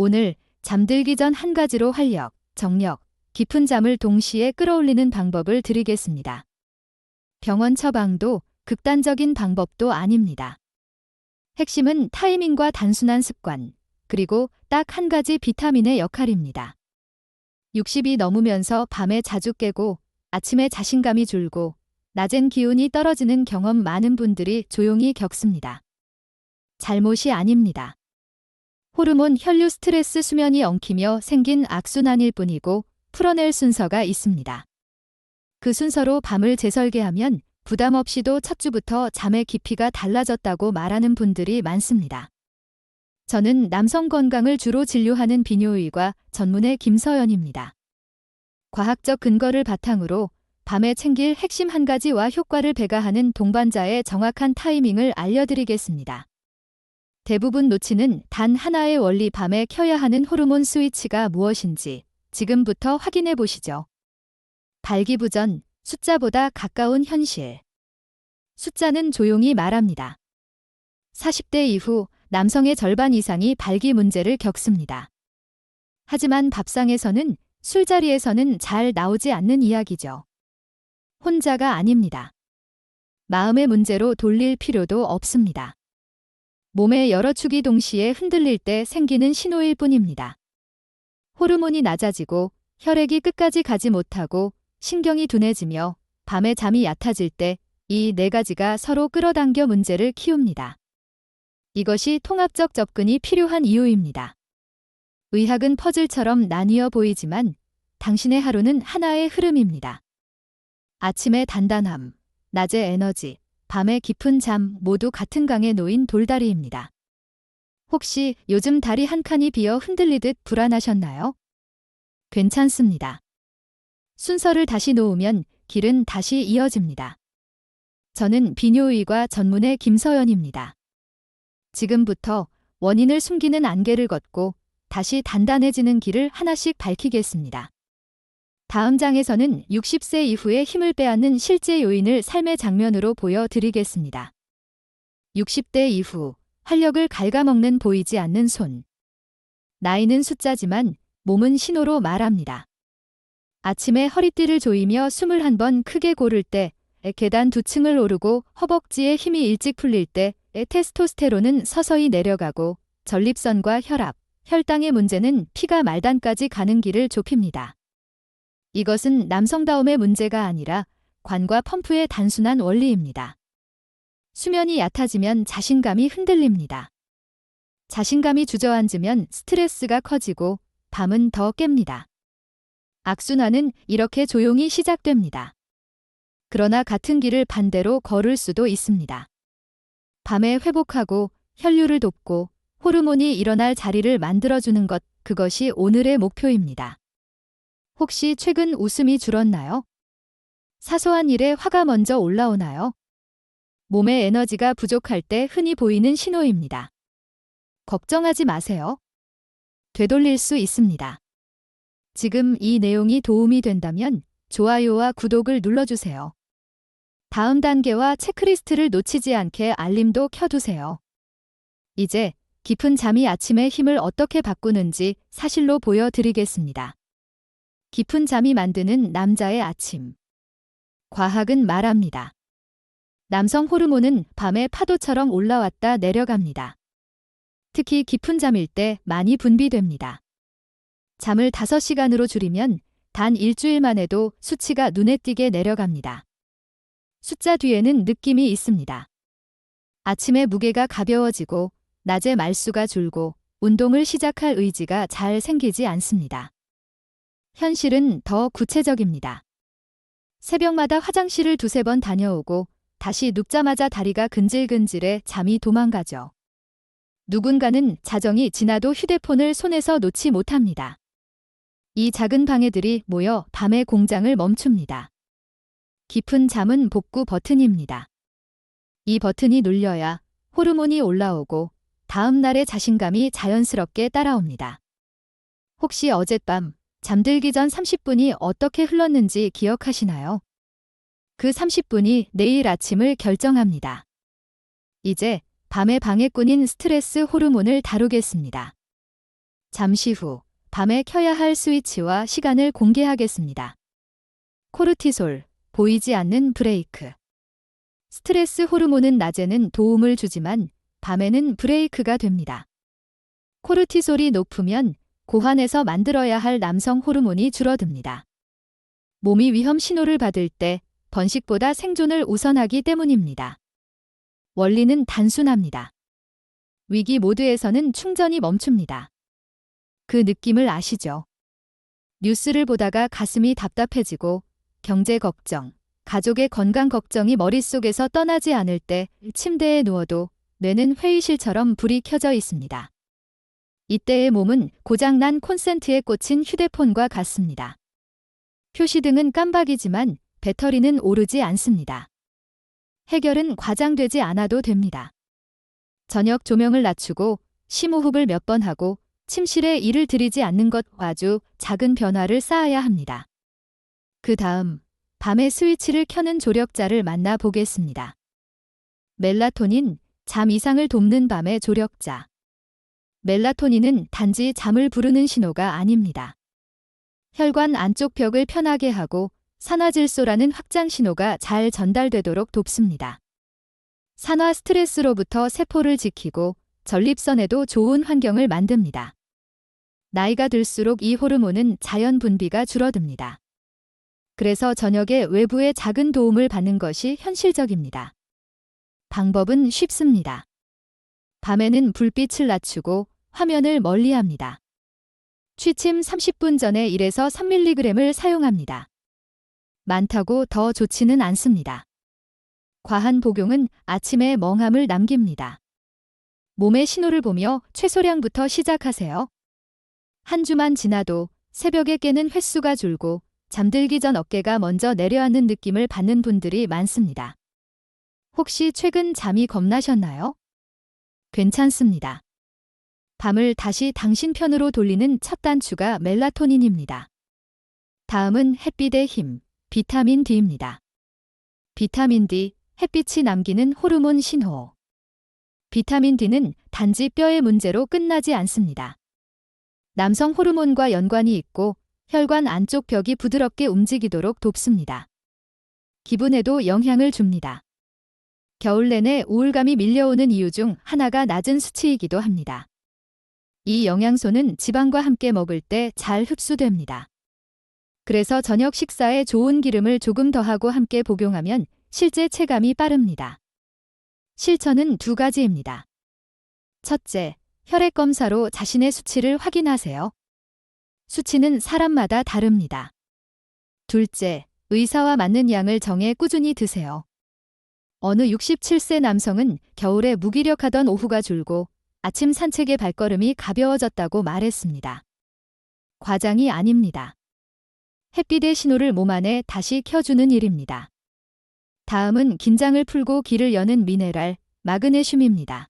오늘 잠들기 전 한 가지로 활력, 정력, 깊은 잠을 동시에 끌어올리는 방법을 드리겠습니다. 병원 처방도 극단적인 방법도 아닙니다. 핵심은 타이밍과 단순한 습관, 그리고 딱 한 가지 비타민의 역할입니다. 60이 넘으면서 밤에 자주 깨고 아침에 자신감이 줄고 낮엔 기운이 떨어지는 경험 많은 분들이 조용히 겪습니다. 잘못이 아닙니다. 호르몬 혈류 스트레스 수면이 엉키며 생긴 악순환일 뿐이고 풀어낼 순서가 있습니다. 그 순서로 밤을 재설계하면 부담 없이도 첫 주부터 잠의 깊이가 달라졌다고 말하는 분들이 많습니다. 저는 남성 건강을 주로 진료하는 비뇨의과 전문의 김서연입니다. 과학적 근거를 바탕으로 밤에 챙길 핵심 한 가지와 효과를 배가하는 동반자의 정확한 타이밍을 알려드리겠습니다. 대부분 놓치는 단 하나의 원리, 밤에 켜야 하는 호르몬 스위치가 무엇인지 지금부터 확인해 보시죠. 발기부전, 숫자보다 가까운 현실. 숫자는 조용히 말합니다. 40대 이후 남성의 절반 이상이 발기 문제를 겪습니다. 하지만 밥상에서는, 술자리에서는 잘 나오지 않는 이야기죠. 혼자가 아닙니다. 마음의 문제로 돌릴 필요도 없습니다. 몸의 여러 축이 동시에 흔들릴 때 생기는 신호일 뿐입니다. 호르몬이 낮아지고 혈액이 끝까지 가지 못하고 신경이 둔해지며 밤에 잠이 얕아질 때 이 네 가지가 서로 끌어당겨 문제를 키웁니다. 이것이 통합적 접근이 필요한 이유입니다. 의학은 퍼즐처럼 나뉘어 보이지만 당신의 하루는 하나의 흐름입니다. 아침의 단단함, 낮의 에너지, 밤의 깊은 잠 모두 같은 강에 놓인 돌다리입니다. 혹시 요즘 다리 한 칸이 비어 흔들리듯 불안하셨나요? 괜찮습니다. 순서를 다시 놓으면 길은 다시 이어집니다. 저는 비뇨의과 전문의 김서연입니다. 지금부터 원인을 숨기는 안개를 걷고 다시 단단해지는 길을 하나씩 밝히겠습니다. 다음 장에서는 60세 이후에 힘을 빼앗는 실제 요인을 삶의 장면으로 보여드리겠습니다. 60대 이후 활력을 갉아먹는 보이지 않는 손. 나이는 숫자지만 몸은 신호로 말합니다. 아침에 허리띠를 조이며 숨을 한 번 크게 고를 때, 계단 2층을 오르고 허벅지에 힘이 일찍 풀릴 때 테스토스테론은 서서히 내려가고 전립선과 혈압, 혈당의 문제는 피가 말단까지 가는 길을 좁힙니다. 이것은 남성다움의 문제가 아니라 관과 펌프의 단순한 원리입니다. 수면이 얕아지면 자신감이 흔들립니다. 자신감이 주저앉으면 스트레스가 커지고 밤은 더 깹니다. 악순환은 이렇게 조용히 시작됩니다. 그러나 같은 길을 반대로 걸을 수도 있습니다. 밤에 회복하고 혈류를 돕고 호르몬이 일어날 자리를 만들어주는 것, 그것이 오늘의 목표입니다. 혹시 최근 웃음이 줄었나요? 사소한 일에 화가 먼저 올라오나요? 몸의 에너지가 부족할 때 흔히 보이는 신호입니다. 걱정하지 마세요. 되돌릴 수 있습니다. 지금 이 내용이 도움이 된다면 좋아요와 구독을 눌러주세요. 다음 단계와 체크리스트를 놓치지 않게 알림도 켜두세요. 이제 깊은 잠이 아침의 힘을 어떻게 바꾸는지 사실로 보여드리겠습니다. 깊은 잠이 만드는 남자의 아침. 과학은 말합니다. 남성 호르몬은 밤에 파도처럼 올라왔다 내려갑니다. 특히 깊은 잠일 때 많이 분비됩니다. 잠을 5시간으로 줄이면 단 일주일만 해도 수치가 눈에 띄게 내려갑니다. 숫자 뒤에는 느낌이 있습니다. 아침에 무게가 가벼워지고 낮에 말수가 줄고 운동을 시작할 의지가 잘 생기지 않습니다. 현실은 더 구체적입니다. 새벽마다 화장실을 2~3번 다녀오고 다시 눕자마자 다리가 근질근질해 잠이 도망가죠. 누군가는 자정이 지나도 휴대폰을 손에서 놓지 못합니다. 이 작은 방해들이 모여 밤의 공장을 멈춥니다. 깊은 잠은 복구 버튼입니다. 이 버튼이 눌려야 호르몬이 올라오고 다음 날의 자신감이 자연스럽게 따라옵니다. 혹시 어젯밤 잠들기 전 30분이 어떻게 흘렀는지 기억하시나요? 그 30분이 내일 아침을 결정합니다. 이제 밤의 방해꾼인 스트레스 호르몬을 다루겠습니다. 잠시 후 밤에 켜야 할 스위치와 시간을 공개하겠습니다. 코르티솔, 보이지 않는 브레이크. 스트레스 호르몬은 낮에는 도움을 주지만 밤에는 브레이크가 됩니다. 코르티솔이 높으면 고환에서 만들어야 할 남성 호르몬이 줄어듭니다. 몸이 위험 신호를 받을 때 번식보다 생존을 우선하기 때문입니다. 원리는 단순합니다. 위기 모드에서는 충전이 멈춥니다. 그 느낌을 아시죠? 뉴스를 보다가 가슴이 답답해지고 경제 걱정, 가족의 건강 걱정이 머릿속에서 떠나지 않을 때 침대에 누워도 뇌는 회의실처럼 불이 켜져 있습니다. 이때의 몸은 고장난 콘센트에 꽂힌 휴대폰과 같습니다. 표시등은 깜박이지만 배터리는 오르지 않습니다. 해결은 과장되지 않아도 됩니다. 저녁 조명을 낮추고 심호흡을 몇 번 하고 침실에 일을 들이지 않는 것 아주 작은 변화를 쌓아야 합니다. 그 다음 밤에 스위치를 켜는 조력자를 만나 보겠습니다. 멜라토닌, 잠 이상을 돕는 밤의 조력자. 멜라토닌은 단지 잠을 부르는 신호가 아닙니다. 혈관 안쪽 벽을 편하게 하고 산화질소라는 확장 신호가 잘 전달되도록 돕습니다. 산화 스트레스로부터 세포를 지키고 전립선에도 좋은 환경을 만듭니다. 나이가 들수록 이 호르몬은 자연 분비가 줄어듭니다. 그래서 저녁에 외부의 작은 도움을 받는 것이 현실적입니다. 방법은 쉽습니다. 밤에는 불빛을 낮추고 화면을 멀리합니다. 취침 30분 전에 1에서 3mg을 사용합니다. 많다고 더 좋지는 않습니다. 과한 복용은 아침에 멍함을 남깁니다. 몸의 신호를 보며 최소량부터 시작하세요. 한 주만 지나도 새벽에 깨는 횟수가 줄고 잠들기 전 어깨가 먼저 내려앉는 느낌을 받는 분들이 많습니다. 혹시 최근 잠이 겁나셨나요? 괜찮습니다. 밤을 다시 당신 편으로 돌리는 첫 단추가 멜라토닌입니다. 다음은 햇빛의 힘, 비타민 D입니다. 비타민 D, 햇빛이 남기는 호르몬 신호. 비타민 D는 단지 뼈의 문제로 끝나지 않습니다. 남성 호르몬과 연관이 있고 혈관 안쪽 벽이 부드럽게 움직이도록 돕습니다. 기분에도 영향을 줍니다. 겨울 내내 우울감이 밀려오는 이유 중 하나가 낮은 수치이기도 합니다. 이 영양소는 지방과 함께 먹을 때 잘 흡수됩니다. 그래서 저녁 식사에 좋은 기름을 조금 더하고 함께 복용하면 실제 체감이 빠릅니다. 실천은 두 가지입니다. 첫째, 혈액 검사로 자신의 수치를 확인하세요. 수치는 사람마다 다릅니다. 둘째, 의사와 맞는 양을 정해 꾸준히 드세요. 어느 67세 남성은 겨울에 무기력하던 오후가 줄고 아침 산책의 발걸음이 가벼워졌다고 말했습니다. 과장이 아닙니다. 햇빛의 신호를 몸 안에 다시 켜주는 일입니다. 다음은 긴장을 풀고 기를 여는 미네랄, 마그네슘입니다.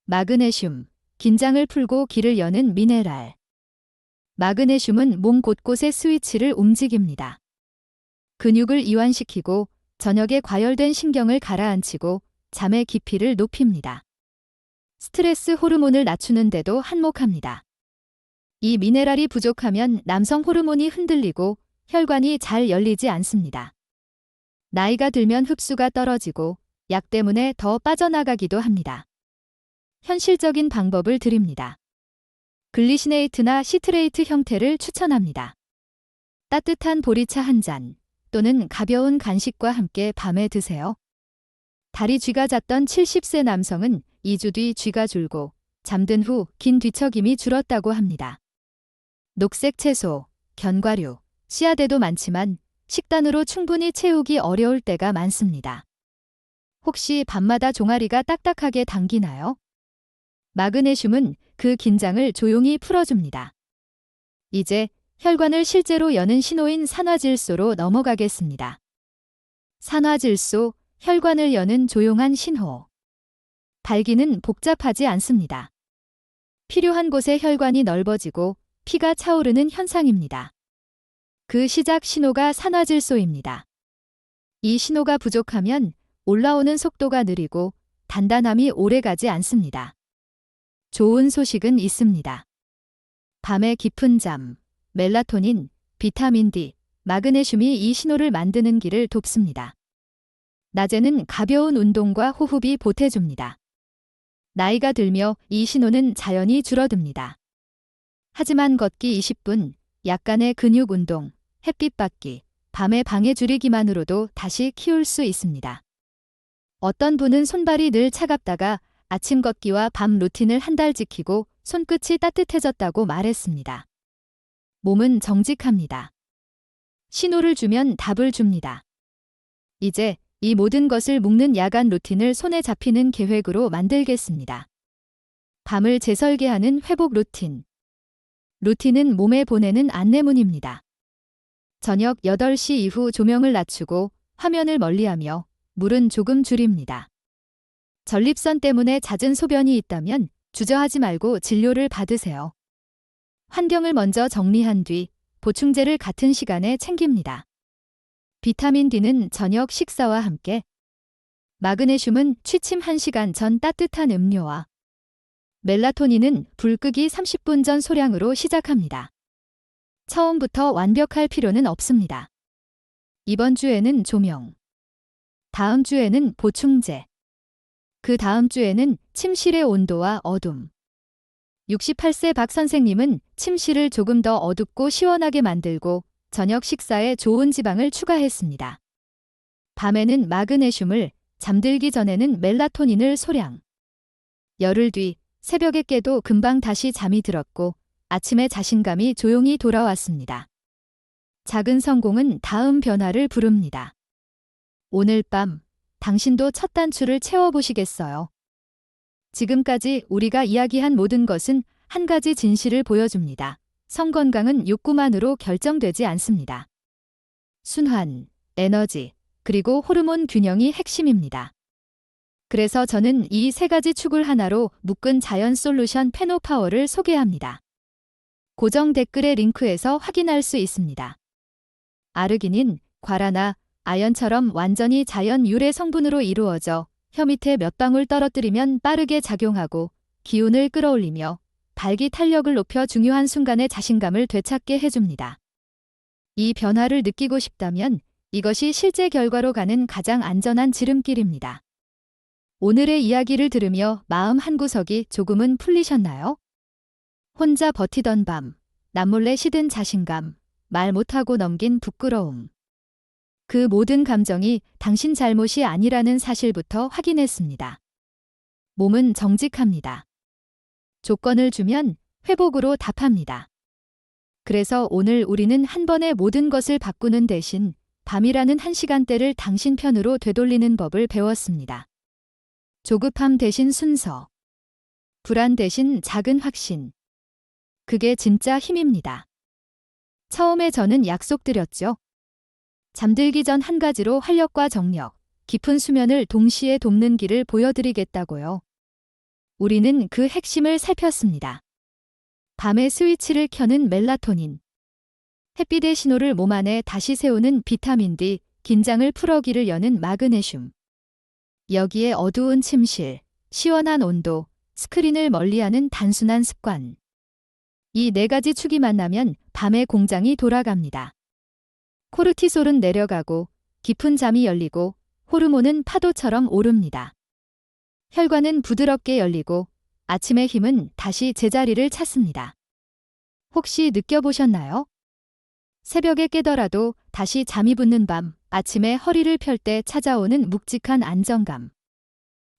마그네슘, 긴장을 풀고 기를 여는 미네랄. 마그네슘은 몸 곳곳의 스위치를 움직입니다. 근육을 이완시키고 저녁에 과열된 신경을 가라앉히고 잠의 깊이를 높입니다. 스트레스 호르몬을 낮추는 데도 한몫합니다. 이 미네랄이 부족하면 남성 호르몬이 흔들리고 혈관이 잘 열리지 않습니다. 나이가 들면 흡수가 떨어지고 약 때문에 더 빠져나가기도 합니다. 현실적인 방법을 드립니다. 글리시네이트나 시트레이트 형태를 추천합니다. 따뜻한 보리차 한 잔 또는 가벼운 간식과 함께 밤에 드세요. 다리 쥐가 잤던 70세 남성은 2주 뒤 쥐가 줄고 잠든 후 긴 뒤척임이 줄었다고 합니다. 녹색 채소, 견과류, 씨앗에도 많지만 식단으로 충분히 채우기 어려울 때가 많습니다. 혹시 밤마다 종아리가 딱딱하게 당기나요? 마그네슘은 그 긴장을 조용히 풀어줍니다. 이제 혈관을 실제로 여는 신호인 산화질소로 넘어가겠습니다. 산화질소, 혈관을 여는 조용한 신호. 발기는 복잡하지 않습니다. 필요한 곳에 혈관이 넓어지고 피가 차오르는 현상입니다. 그 시작 신호가 산화질소입니다. 이 신호가 부족하면 올라오는 속도가 느리고 단단함이 오래가지 않습니다. 좋은 소식은 있습니다. 밤의 깊은 잠, 멜라토닌, 비타민 D, 마그네슘이 이 신호를 만드는 길을 돕습니다. 낮에는 가벼운 운동과 호흡이 보태줍니다. 나이가 들며 이 신호는 자연히 줄어듭니다. 하지만 걷기 20분, 약간의 근육 운동, 햇빛 받기, 밤에 방해 줄이기만으로도 다시 키울 수 있습니다. 어떤 분은 손발이 늘 차갑다가 아침 걷기와 밤 루틴을 한 달 지키고 손끝이 따뜻해졌다고 말했습니다. 몸은 정직합니다. 신호를 주면 답을 줍니다. 이제 이 모든 것을 묶는 야간 루틴을 손에 잡히는 계획으로 만들겠습니다. 밤을 재설계하는 회복 루틴. 루틴은 몸에 보내는 안내문입니다. 저녁 8시 이후 조명을 낮추고 화면을 멀리하며 물은 조금 줄입니다. 전립선 때문에 잦은 소변이 있다면 주저하지 말고 진료를 받으세요. 환경을 먼저 정리한 뒤 보충제를 같은 시간에 챙깁니다. 비타민 D는 저녁 식사와 함께, 마그네슘은 취침 1시간 전 따뜻한 음료와, 멜라토닌은 불 끄기 30분 전 소량으로 시작합니다. 처음부터 완벽할 필요는 없습니다. 이번 주에는 조명, 다음 주에는 보충제, 그 다음 주에는 침실의 온도와 어둠. 68세 박 선생님은 침실을 조금 더 어둡고 시원하게 만들고 저녁 식사에 좋은 지방을 추가했습니다. 밤에는 마그네슘을, 잠들기 전에는 멜라토닌을 소량. 열흘 뒤 새벽에 깨도 금방 다시 잠이 들었고 아침에 자신감이 조용히 돌아왔습니다. 작은 성공은 다음 변화를 부릅니다. 오늘 밤 당신도 첫 단추를 채워보시겠어요? 지금까지 우리가 이야기한 모든 것은 한 가지 진실을 보여줍니다. 성건강은 욕구만으로 결정되지 않습니다. 순환, 에너지, 그리고 호르몬 균형이 핵심입니다. 그래서 저는 이 세 가지 축을 하나로 묶은 자연 솔루션 페노파워를 소개합니다. 고정 댓글의 링크에서 확인할 수 있습니다. 아르기닌, 과라나, 아연처럼 완전히 자연 유래 성분으로 이루어져 혀 밑에 몇 방울 떨어뜨리면 빠르게 작용하고 기운을 끌어올리며 발기 탄력을 높여 중요한 순간에 자신감을 되찾게 해줍니다. 이 변화를 느끼고 싶다면 이것이 실제 결과로 가는 가장 안전한 지름길입니다. 오늘의 이야기를 들으며 마음 한구석이 조금은 풀리셨나요? 혼자 버티던 밤, 남몰래 시든 자신감, 말 못하고 넘긴 부끄러움. 그 모든 감정이 당신 잘못이 아니라는 사실부터 확인했습니다. 몸은 정직합니다. 조건을 주면 회복으로 답합니다. 그래서 오늘 우리는 한 번에 모든 것을 바꾸는 대신 밤이라는 한 시간대를 당신 편으로 되돌리는 법을 배웠습니다. 조급함 대신 순서, 불안 대신 작은 확신. 그게 진짜 힘입니다. 처음에 저는 약속드렸죠. 잠들기 전 한 가지로 활력과 정력, 깊은 수면을 동시에 돕는 길을 보여드리겠다고요. 우리는 그 핵심을 살폈습니다. 밤에 스위치를 켜는 멜라토닌. 햇빛의 신호를 몸 안에 다시 세우는 비타민 D, 긴장을 풀어기를 여는 마그네슘. 여기에 어두운 침실, 시원한 온도, 스크린을 멀리하는 단순한 습관. 이 네 가지 축이 만나면 밤의 공장이 돌아갑니다. 코르티솔은 내려가고 깊은 잠이 열리고 호르몬은 파도처럼 오릅니다. 혈관은 부드럽게 열리고 아침의 힘은 다시 제자리를 찾습니다. 혹시 느껴보셨나요? 새벽에 깨더라도 다시 잠이 붙는 밤, 아침에 허리를 펼 때 찾아오는 묵직한 안정감.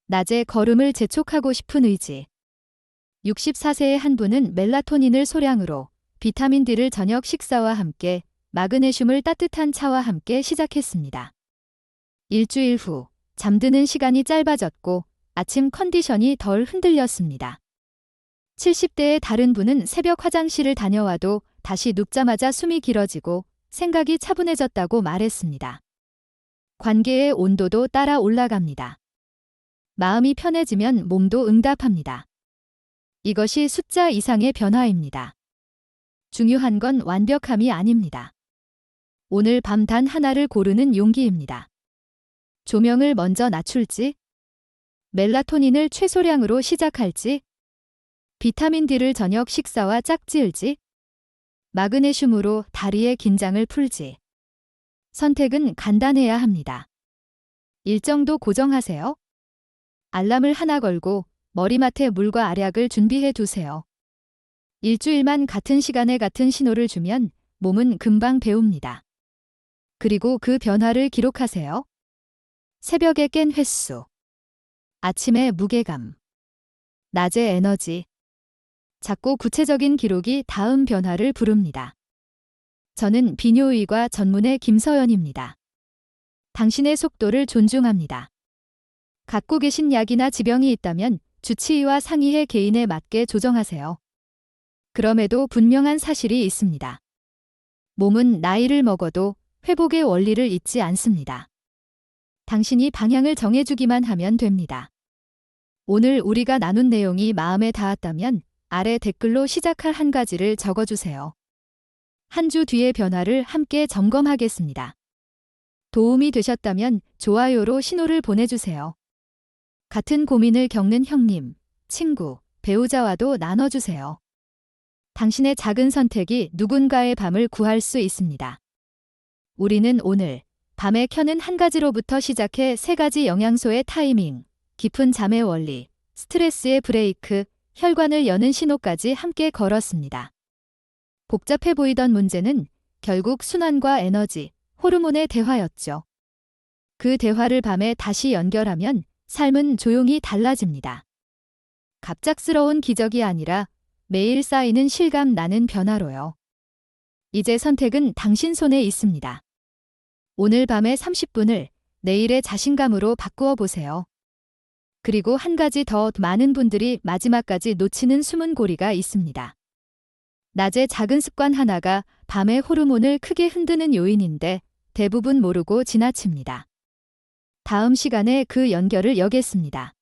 낮에 걸음을 재촉하고 싶은 의지. 64세의 한 분은 멜라토닌을 소량으로, 비타민 D를 저녁 식사와 함께, 마그네슘을 따뜻한 차와 함께 시작했습니다. 일주일 후 잠드는 시간이 짧아졌고 아침 컨디션이 덜 흔들렸습니다. 70대의 다른 분은 새벽 화장실을 다녀와도 다시 눕자마자 숨이 길어지고 생각이 차분해졌다고 말했습니다. 관계의 온도도 따라 올라갑니다. 마음이 편해지면 몸도 응답합니다. 이것이 숫자 이상의 변화입니다. 중요한 건 완벽함이 아닙니다. 오늘 밤 단 하나를 고르는 용기입니다. 조명을 먼저 낮출지, 멜라토닌을 최소량으로 시작할지, 비타민 D를 저녁 식사와 짝지을지, 마그네슘으로 다리의 긴장을 풀지. 선택은 간단해야 합니다. 일정도 고정하세요. 알람을 하나 걸고 머리맡에 물과 알약을 준비해 두세요. 일주일만 같은 시간에 같은 신호를 주면 몸은 금방 배웁니다. 그리고 그 변화를 기록하세요. 새벽에 깬 횟수, 아침에 무게감, 낮에 에너지. 작고 구체적인 기록이 다음 변화를 부릅니다. 저는 비뇨의과 전문의 김서연입니다. 당신의 속도를 존중합니다. 갖고 계신 약이나 지병이 있다면 주치의와 상의해 개인에 맞게 조정하세요. 그럼에도 분명한 사실이 있습니다. 몸은 나이를 먹어도 회복의 원리를 잊지 않습니다. 당신이 방향을 정해주기만 하면 됩니다. 오늘 우리가 나눈 내용이 마음에 닿았다면 아래 댓글로 시작할 한 가지를 적어주세요. 한 주 뒤의 변화를 함께 점검하겠습니다. 도움이 되셨다면 좋아요로 신호를 보내주세요. 같은 고민을 겪는 형님, 친구, 배우자와도 나눠주세요. 당신의 작은 선택이 누군가의 밤을 구할 수 있습니다. 우리는 오늘 밤에 켜는 한 가지로부터 시작해 세 가지 영양소의 타이밍, 깊은 잠의 원리, 스트레스의 브레이크, 혈관을 여는 신호까지 함께 걸었습니다. 복잡해 보이던 문제는 결국 순환과 에너지, 호르몬의 대화였죠. 그 대화를 밤에 다시 연결하면 삶은 조용히 달라집니다. 갑작스러운 기적이 아니라 매일 쌓이는 실감 나는 변화로요. 이제 선택은 당신 손에 있습니다. 오늘 밤의 30분을 내일의 자신감으로 바꾸어 보세요. 그리고 한 가지 더, 많은 분들이 마지막까지 놓치는 숨은 고리가 있습니다. 낮의 작은 습관 하나가 밤의 호르몬을 크게 흔드는 요인인데 대부분 모르고 지나칩니다. 다음 시간에 그 연결을 여겠습니다.